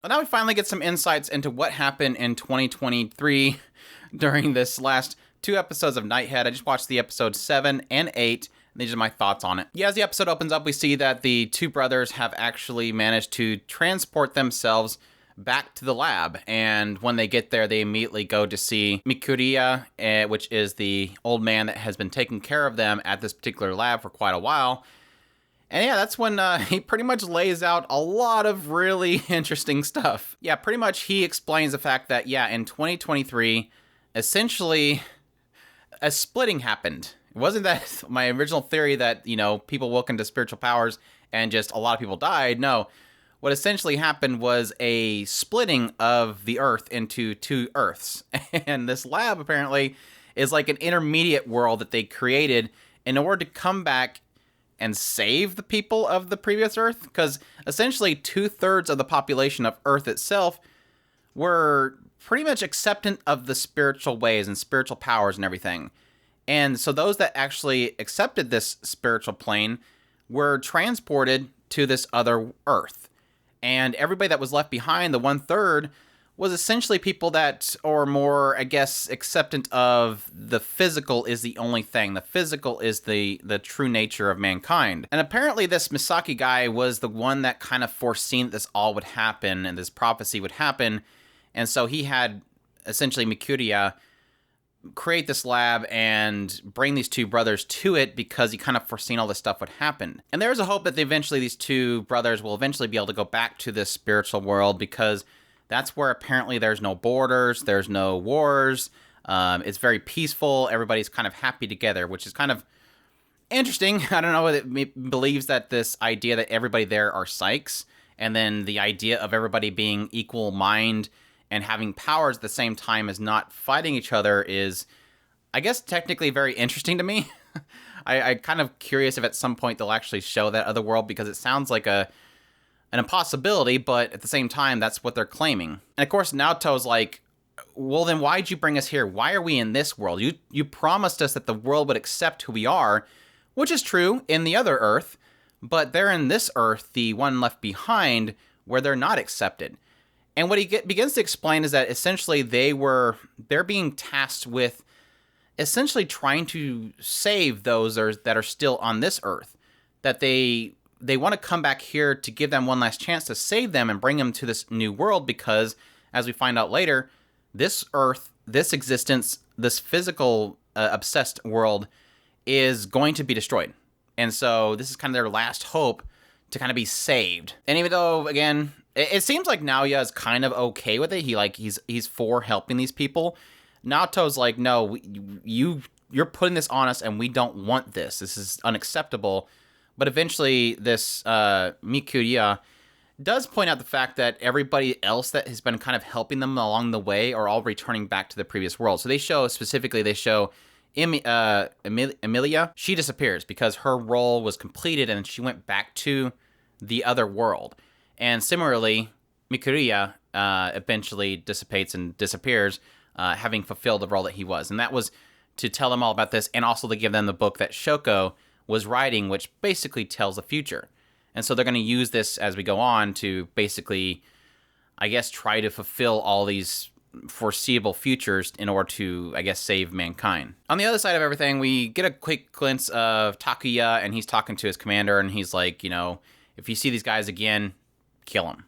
Well, now we finally get some insights into what happened in 2023 during this last 2 episodes of Nighthead. I just watched the episode 7 and 8. And these are my thoughts on it. Yeah, as the episode opens up, we see that the two brothers have actually managed to transport themselves back to the lab. And when they get there, they immediately go to see Mikuria, which is the old man that has been taking care of them at this particular lab for quite a while. And yeah, that's when he pretty much lays out a lot of really interesting stuff. Yeah, pretty much he explains the fact that, yeah, in 2023, essentially, a splitting happened. It wasn't that my original theory that, people woke into spiritual powers and just a lot of people died. No, what essentially happened was a splitting of the Earth into two Earths. And this lab, apparently, is like an intermediate world that they created in order to come back and save the people of the previous Earth, because essentially 2/3 of the population of Earth itself were pretty much acceptant of the spiritual ways and spiritual powers and everything. And so those that actually accepted this spiritual plane were transported to this other Earth. And everybody that was left behind, the 1/3, was essentially people that are more, I guess, acceptant of the physical is the only thing. The physical is the true nature of mankind. And apparently this Misaki guy was the one that kind of foreseen that this all would happen and this prophecy would happen. And so he had essentially Mikuria create this lab and bring these two brothers to it because he kind of foreseen all this stuff would happen. And there's a hope that eventually these two brothers will eventually be able to go back to this spiritual world, because that's where apparently there's no borders, there's no wars, it's very peaceful, everybody's kind of happy together, which is kind of interesting. I don't know whether it believes that this idea that everybody there are psychs, and then the idea of everybody being equal mind and having powers at the same time as not fighting each other is, I guess, technically very interesting to me. I'm kind of curious if at some point they'll actually show that other world, because it sounds like an impossibility, but at the same time, that's what they're claiming. And of course, Naoto's like, well, then why'd you bring us here? Why are we in this world? You promised us that the world would accept who we are, which is true in the other Earth, but they're in this Earth, the one left behind, where they're not accepted. And what he begins to explain is that essentially they're being tasked with essentially trying to save those that are still on this Earth, that they want to come back here to give them one last chance to save them and bring them to this new world, because, as we find out later, this Earth, this existence, this physical obsessed world is going to be destroyed. And so this is kind of their last hope to kind of be saved. And even though, again, it seems like Naoya is kind of okay with it. He's for helping these people. Naoto's like, no, you're putting this on us, and we don't want this. This is unacceptable. But eventually, this Mikuria does point out the fact that everybody else that has been kind of helping them along the way are all returning back to the previous world. So they show Emilia. She disappears because her role was completed and she went back to the other world. And similarly, Mikuria eventually dissipates and disappears, having fulfilled the role that he was. And that was to tell them all about this, and also to give them the book that Shoko was writing, which basically tells the future. And so they're going to use this as we go on to basically, I guess, try to fulfill all these foreseeable futures in order to, I guess, save mankind. On the other side of everything, we get a quick glimpse of Takuya, and he's talking to his commander, and he's like, if you see these guys again, kill them.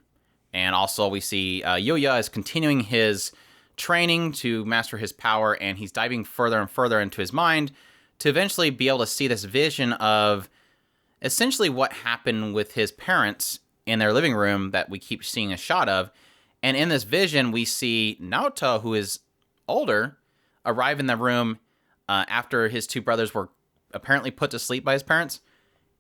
And also we see Yuya is continuing his training to master his power, and he's diving further and further into his mind to eventually be able to see this vision of essentially what happened with his parents in their living room that we keep seeing a shot of. And in this vision, we see Naoto, who is older, arrive in the room after his two brothers were apparently put to sleep by his parents.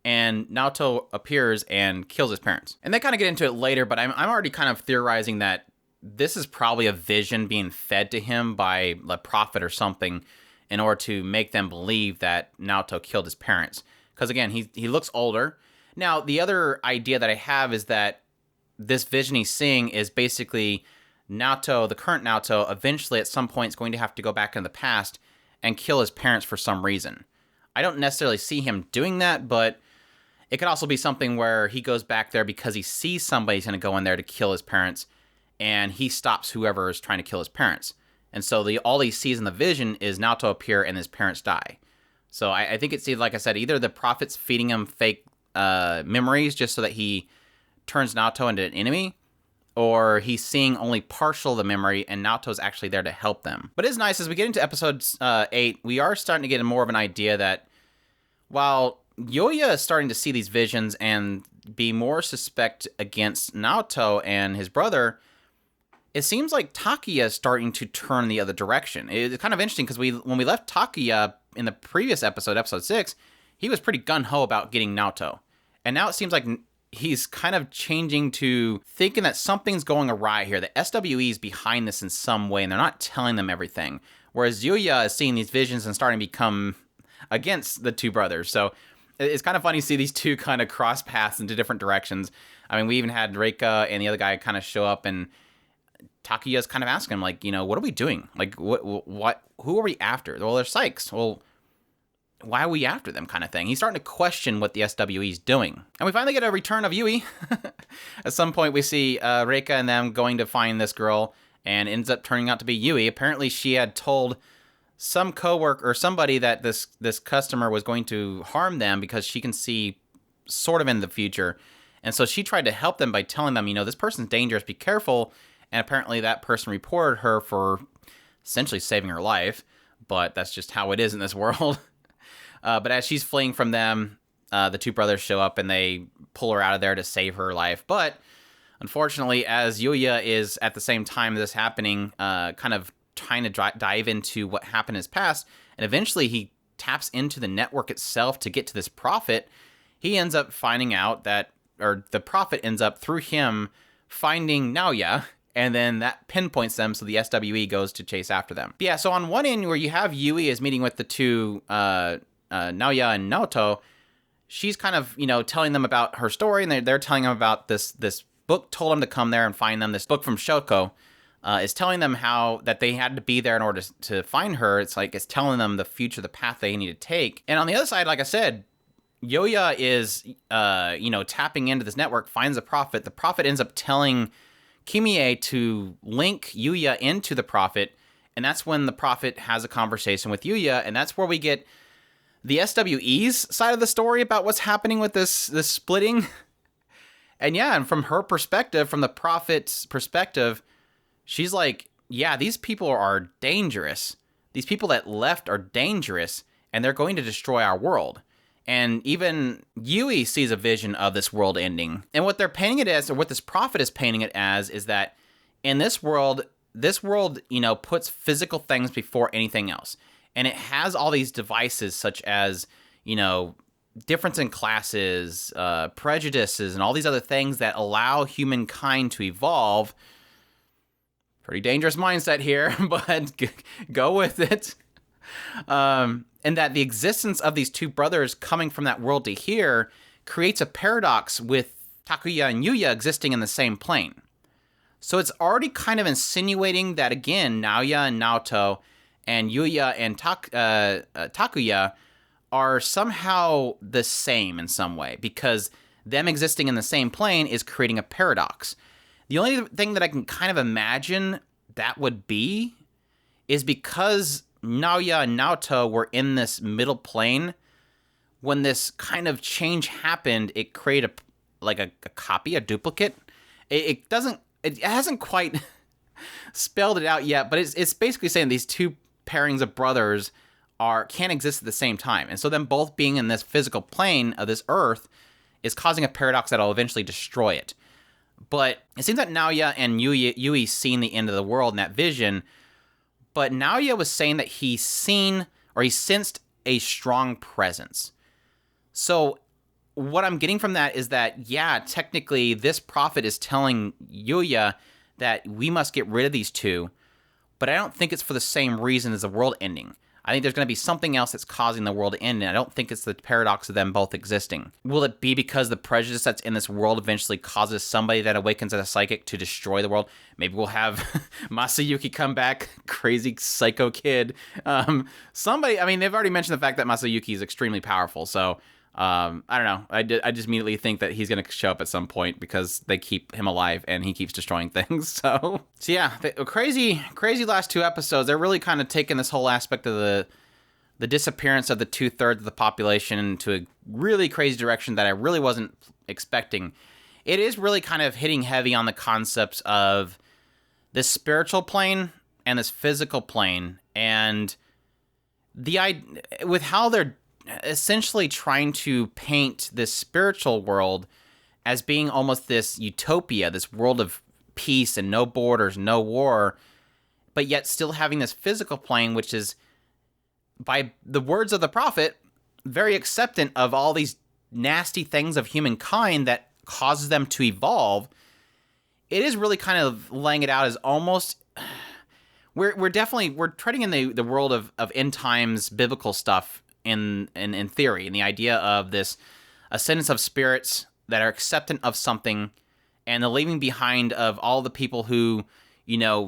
And Naoto appears and kills his parents. And they kind of get into it later, but I'm already kind of theorizing that this is probably a vision being fed to him by a prophet or something in order to make them believe that Naoto killed his parents. Because again, he looks older. Now, the other idea that I have is that this vision he's seeing is basically Naoto, the current Naoto, eventually at some point is going to have to go back in the past and kill his parents for some reason. I don't necessarily see him doing that, but it could also be something where he goes back there because he sees somebody's going to go in there to kill his parents, and he stops whoever is trying to kill his parents. And so all he sees in the vision is Naoto appear and his parents die. So I think it's, like I said, either the prophet's feeding him fake memories just so that he turns Naoto into an enemy, or he's seeing only partial of the memory and Naoto's actually there to help them. But it's nice, as we get into episode 8, we are starting to get more of an idea that while Yuya is starting to see these visions and be more suspect against Naoto and his brother, it seems like Takuya is starting to turn the other direction. It's kind of interesting because when we left Takuya in the previous episode, episode 6, he was pretty gung-ho about getting Naoto. And now it seems like he's kind of changing to thinking that something's going awry here. The SWE is behind this in some way, and they're not telling them everything. Whereas Yuya is seeing these visions and starting to become against the two brothers. So it's kind of funny to see these two kind of cross paths into different directions. I mean, we even had Reika and the other guy kind of show up, and Takuya's kind of asking him, like, what are we doing? Like, what, who are we after? Well, they're psychs. Well, why are we after them, kind of thing? He's starting to question what the SWE is doing. And we finally get a return of Yui. At some point, we see Reika and them going to find this girl, and ends up turning out to be Yui. Apparently, she had told some coworker or somebody that this customer was going to harm them because she can see sort of in the future. And so she tried to help them by telling them, this person's dangerous, be careful. And apparently that person reported her for essentially saving her life. But that's just how it is in this world. But as she's fleeing from them, the two brothers show up and they pull her out of there to save her life. But unfortunately, as Yuya is at the same time this happening, kind of trying to dive into what happened in his past, and eventually he taps into the network itself to get to this prophet, he ends up finding out that, or the prophet ends up, through him, finding Naoya, and then that pinpoints them, so the SWE goes to chase after them. But yeah, so on one end, where you have Yui is meeting with the two, Naoya and Naoto, she's kind of, telling them about her story, and they're telling them about this book told them to come there and find them. This book from Shoko is telling them how that they had to be there in order to find her. It's telling them the future, the path they need to take. And on the other side, like I said, Yuya is, tapping into this network, finds the prophet. The prophet ends up telling Kimie to link Yuya into the prophet, and that's when the prophet has a conversation with Yuya, and that's where we get the SWE's side of the story about what's happening with this splitting. And yeah, and from her perspective, from the prophet's perspective, she's like, yeah, these people are dangerous. These people that left are dangerous, and they're going to destroy our world. And even Yui sees a vision of this world ending. And what they're painting it as, or what this prophet is painting it as, is that in this world, puts physical things before anything else. And it has all these devices such as, difference in classes, prejudices, and all these other things that allow humankind to evolve. Pretty dangerous mindset here, but go with it. And that the existence of these two brothers coming from that world to here creates a paradox with Takuya and Yuya existing in the same plane. So it's already kind of insinuating that, again, Naoya and Naoto and Yuya and Takuya are somehow the same in some way, because them existing in the same plane is creating a paradox. The only thing that I can kind of imagine that would be is because Naoya and Naoto were in this middle plane, when this kind of change happened, it created a copy, a duplicate. It hasn't quite spelled it out yet, but it's basically saying these two pairings of brothers can't exist at the same time. And so them both being in this physical plane of this earth is causing a paradox that'll eventually destroy it. But it seems that Naoya and Yui seen the end of the world in that vision. But Naoya was saying that he sensed a strong presence. So what I'm getting from that is that, yeah, technically this prophet is telling Yuya that we must get rid of these two, but I don't think it's for the same reason as the world ending. I think there's going to be something else that's causing the world to end, and I don't think it's the paradox of them both existing. Will it be because the prejudice that's in this world eventually causes somebody that awakens as a psychic to destroy the world? Maybe we'll have Masayuki come back, crazy psycho kid. They've already mentioned the fact that Masayuki is extremely powerful, so I don't know. I just immediately think that he's going to show up at some point because they keep him alive and he keeps destroying things. So yeah, crazy last 2 episodes. They're really kind of taking this whole aspect of the disappearance of the 2/3 of the population into a really crazy direction that I really wasn't expecting. It is really kind of hitting heavy on the concepts of this spiritual plane and this physical plane, and with how they're essentially trying to paint this spiritual world as being almost this utopia, this world of peace and no borders, no war, but yet still having this physical plane, which is, by the words of the prophet, very acceptant of all these nasty things of humankind that causes them to evolve. It is really kind of laying it out as almost... We're treading in the world of end times biblical stuff in theory, and the idea of this ascendance of spirits that are acceptant of something, and the leaving behind of all the people who,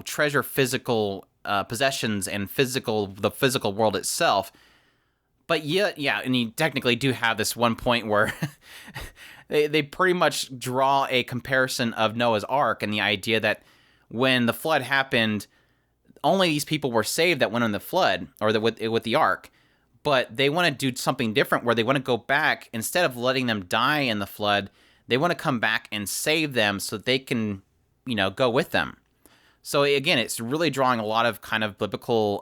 treasure physical possessions and the physical world itself. But yet, and you technically do have this one point where they pretty much draw a comparison of Noah's Ark and the idea that when the flood happened, only these people were saved that went on the flood or with the ark. But they want to do something different where they want to go back, instead of letting them die in the flood, they want to come back and save them so that they can, go with them. So again, it's really drawing a lot of kind of biblical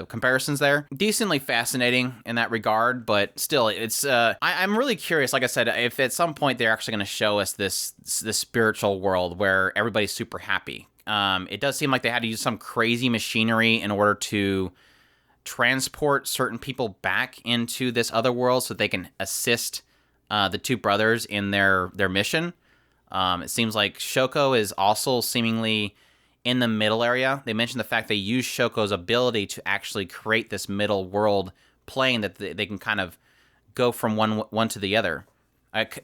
comparisons there. Decently fascinating in that regard, but still, it's I'm really curious, like I said, if at some point they're actually going to show us this spiritual world where everybody's super happy. It does seem like they had to use some crazy machinery in order to transport certain people back into this other world so they can assist the 2 brothers in their mission. It seems like Shoko is also seemingly in the middle area. They mentioned the fact they use Shoko's ability to actually create this middle world plane that they can kind of go from one to the other.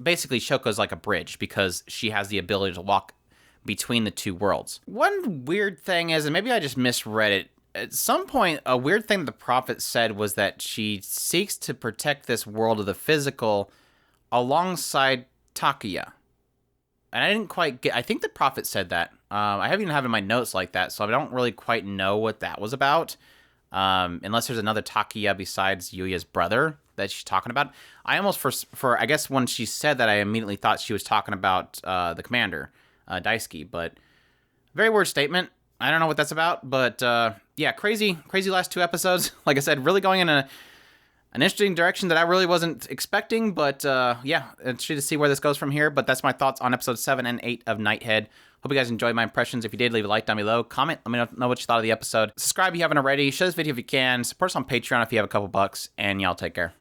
Basically, Shoko's like a bridge because she has the ability to walk between the 2 worlds. One weird thing is, and maybe I just misread it, at some point, a weird thing the prophet said was that she seeks to protect this world of the physical alongside Takuya. And I didn't quite get... I think the prophet said that. I haven't even have it in my notes like that, so I don't really quite know what that was about. Unless there's another Takuya besides Yuya's brother that she's talking about. I almost, for I guess when she said that, I immediately thought she was talking about the commander, Daisuke. But very weird statement. I don't know what that's about, but yeah, crazy last 2 episodes. Like I said, really going in an interesting direction that I really wasn't expecting, but yeah, interested to see where this goes from here. But that's my thoughts on episodes 7 and 8 of Nighthead. Hope you guys enjoyed my impressions. If you did, leave a like down below. Comment, let me know what you thought of the episode. Subscribe if you haven't already. Share this video if you can. Support us on Patreon if you have a couple bucks, and y'all take care.